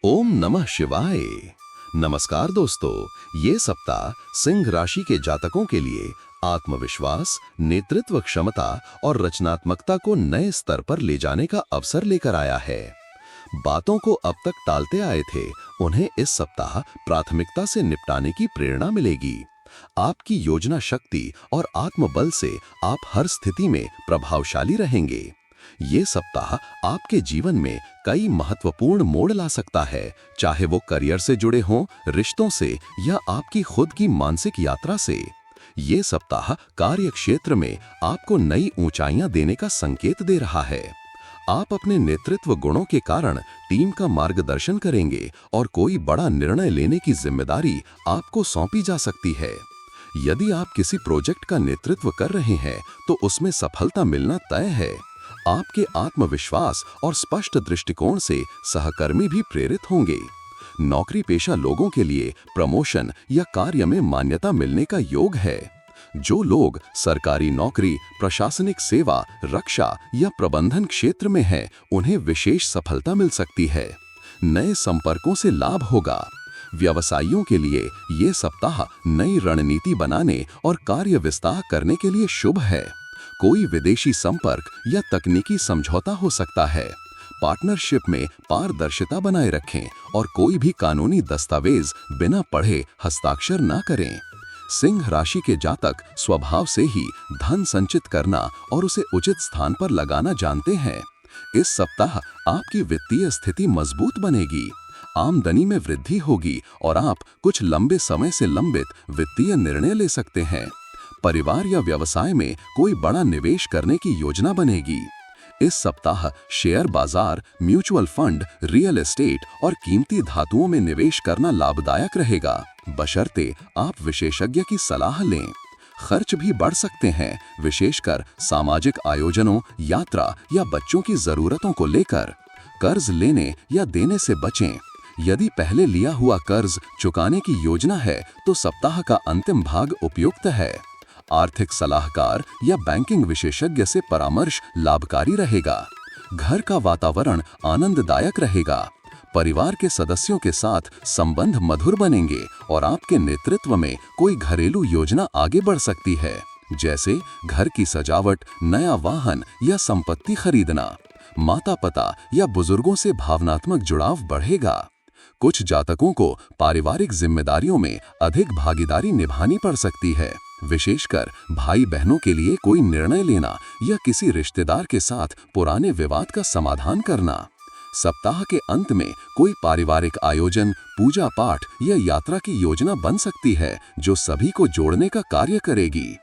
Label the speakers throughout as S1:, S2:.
S1: ओम नमः शिवाय। नमस्कार दोस्तों, ये सप्ताह सिंह राशि के जातकों के लिए आत्मविश्वास, नेतृत्व क्षमता और रचनात्मकता को नए स्तर पर ले जाने का अवसर लेकर आया है। बातों को अब तक टालते आए थे, उन्हें इस सप्ताह प्राथमिकता से निपटाने की प्रेरणा मिलेगी। आपकी योजना शक्ति और आत्मबल से आप हर स्थिति में प्रभावशाली रहेंगे। ये सप्ताह आपके जीवन में कई महत्वपूर्ण मोड़ ला सकता है, चाहे वो करियर से जुड़े हों, रिश्तों से या आपकी खुद की मानसिक यात्रा से। ये सप्ताह कार्य क्षेत्र में आपको नई ऊंचाइयां देने का संकेत दे रहा है। आप अपने नेतृत्व गुणों के कारण टीम का मार्गदर्शन करेंगे और कोई बड़ा निर्णय लेने की जिम्मेदारी आपको सौंपी जा सकती है। यदि आप किसी प्रोजेक्ट का नेतृत्व कर रहे हैं तो उसमें सफलता मिलना तय है। आपके आत्मविश्वास और स्पष्ट दृष्टिकोण से सहकर्मी भी प्रेरित होंगे। नौकरी पेशा लोगों के लिए प्रमोशन या कार्य में मान्यता मिलने का योग है। जो लोग सरकारी नौकरी, प्रशासनिक सेवा, रक्षा या प्रबंधन क्षेत्र में हैं, उन्हें विशेष सफलता मिल सकती है। नए संपर्कों से लाभ होगा। व्यवसायियों के लिए ये सप्ताह नई रणनीति बनाने और कार्य विस्तार करने के लिए शुभ है। कोई विदेशी संपर्क या तकनीकी समझौता हो सकता है। पार्टनरशिप में पारदर्शिता बनाए रखें और कोई भी कानूनी दस्तावेज बिना पढ़े हस्ताक्षर न करें। सिंह राशि के जातक स्वभाव से ही धन संचित करना और उसे उचित स्थान पर लगाना जानते हैं। इस सप्ताह आपकी वित्तीय स्थिति मजबूत बनेगी। आमदनी में वृद्धि होगी और आप कुछ लंबे समय से लंबित वित्तीय निर्णय ले सकते हैं। परिवार या व्यवसाय में कोई बड़ा निवेश करने की योजना बनेगी। इस सप्ताह शेयर बाजार, म्यूचुअल फंड, रियल एस्टेट और कीमती धातुओं में निवेश करना लाभदायक रहेगा, बशर्ते आप विशेषज्ञ की सलाह लें। खर्च भी बढ़ सकते हैं, विशेषकर सामाजिक आयोजनों, यात्रा या बच्चों की जरूरतों को लेकर। कर्ज लेने या देने से बचें। यदि पहले लिया हुआ कर्ज चुकाने की योजना है तो सप्ताह का अंतिम भाग उपयुक्त है। आर्थिक सलाहकार या बैंकिंग विशेषज्ञ से परामर्श लाभकारी रहेगा। घर का वातावरण आनंददायक रहेगा। परिवार के सदस्यों के साथ संबंध मधुर बनेंगे और आपके नेतृत्व में कोई घरेलू योजना आगे बढ़ सकती है, जैसे घर की सजावट, नया वाहन या संपत्ति खरीदना। माता-पिता या बुजुर्गों से भावनात्मक जुड़ाव बढ़ेगा। कुछ जातकों को पारिवारिक जिम्मेदारियों में अधिक भागीदारी निभानी पड़ सकती है, विशेषकर भाई बहनों के लिए कोई निर्णय लेना या किसी रिश्तेदार के साथ पुराने विवाद का समाधान करना। सप्ताह के अंत में कोई पारिवारिक आयोजन, पूजा पाठ या यात्रा की योजना बन सकती है जो सभी को जोड़ने का कार्य करेगी।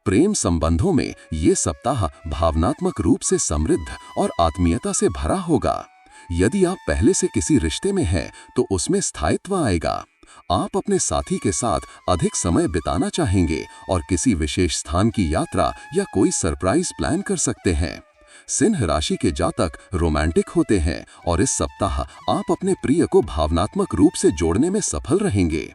S1: प्रेम संबंधों में ये सप्ताह भावनात्मक रूप से समृद्ध और आत्मीयता से भरा होगा। यदि आप पहले से किसी रिश्ते में हैं तो उसमें स्थायित्व आएगा। आप अपने साथी के साथ अधिक समय बिताना चाहेंगे और किसी विशेष स्थान की यात्रा या कोई सरप्राइज प्लान कर सकते हैं। सिंह राशि के जातक रोमांटिक होते हैं और इस सप्ताह आप अपने प्रिय को भावनात्मक रूप से जोड़ने में सफल रहेंगे।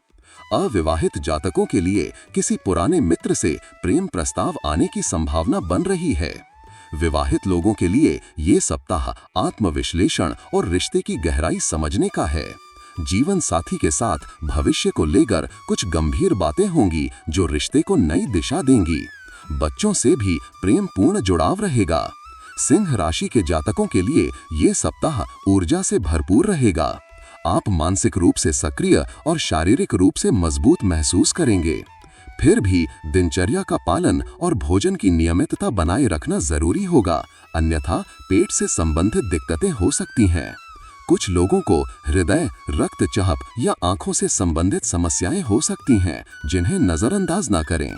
S1: अविवाहित जातकों के लिए किसी पुराने मित्र से प्रेम प्रस्ताव आने की संभावना बन रही है। विवाहित लोगों के लिए ये सप्ताह आत्मविश्लेषण और रिश्ते की गहराई समझने का है। जीवन साथी के साथ भविष्य को लेकर कुछ गंभीर बातें होंगी जो रिश्ते को नई दिशा देंगी। बच्चों से भी प्रेम पूर्ण जुड़ाव रहेगा। सिंह राशि के जातकों के लिए ये सप्ताह ऊर्जा से भरपूर रहेगा। आप मानसिक रूप से सक्रिय और शारीरिक रूप से मजबूत महसूस करेंगे। फिर भी दिनचर्या का पालन और भोजन की नियमितता बनाए रखना जरूरी होगा, अन्यथा पेट से संबंधित दिक्कतें हो सकती हैं। कुछ लोगों को हृदय, रक्तचाप या आंखों से संबंधित समस्याएं हो सकती हैं, जिन्हें नजरअंदाज ना करें।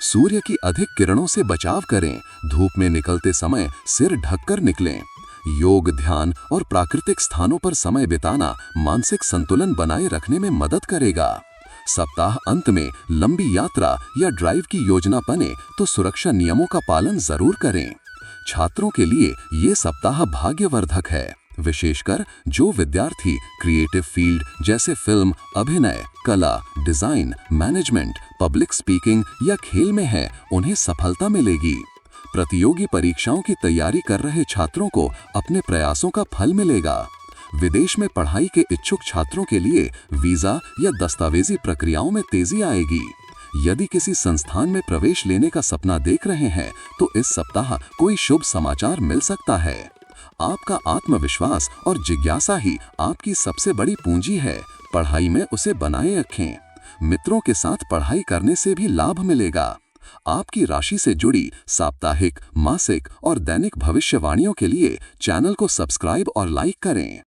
S1: सूर्य की अधिक किरणों से बचाव करें। धूप में निकलते समय सिर ढककर निकलें। योग, ध्यान और प्राकृतिक स्थानों पर समय बिताना मानसिक संतुलन बनाए रखने में मदद करेगा। सप्ताह अंत में लंबी यात्रा या ड्राइव की योजना बने तो सुरक्षा नियमों का पालन जरूर करें। छात्रों के लिए ये सप्ताह भाग्यवर्धक है, विशेषकर जो विद्यार्थी क्रिएटिव फील्ड जैसे फिल्म, अभिनय, कला, डिजाइन, मैनेजमेंट, पब्लिक स्पीकिंग या खेल में है, उन्हें सफलता मिलेगी। प्रतियोगी परीक्षाओं की तैयारी कर रहे छात्रों को अपने प्रयासों का फल मिलेगा।
S2: विदेश में पढ़ाई के इच्छुक छात्रों के लिए वीजा या दस्तावेजी प्रक्रियाओं में तेजी आएगी। यदि किसी संस्थान में प्रवेश लेने का सपना देख रहे हैं तो इस सप्ताह कोई शुभ समाचार मिल सकता है। आपका आत्मविश्वास और जिज्ञासा ही आपकी सबसे बड़ी पूंजी है। पढ़ाई में उसे बनाए रखें। मित्रों के साथ पढ़ाई करने से भी लाभ मिलेगा। आपकी राशि से जुड़ी साप्ताहिक, मासिक और दैनिक भविष्यवाणियों के लिए चैनल को सब्सक्राइब और लाइक करें।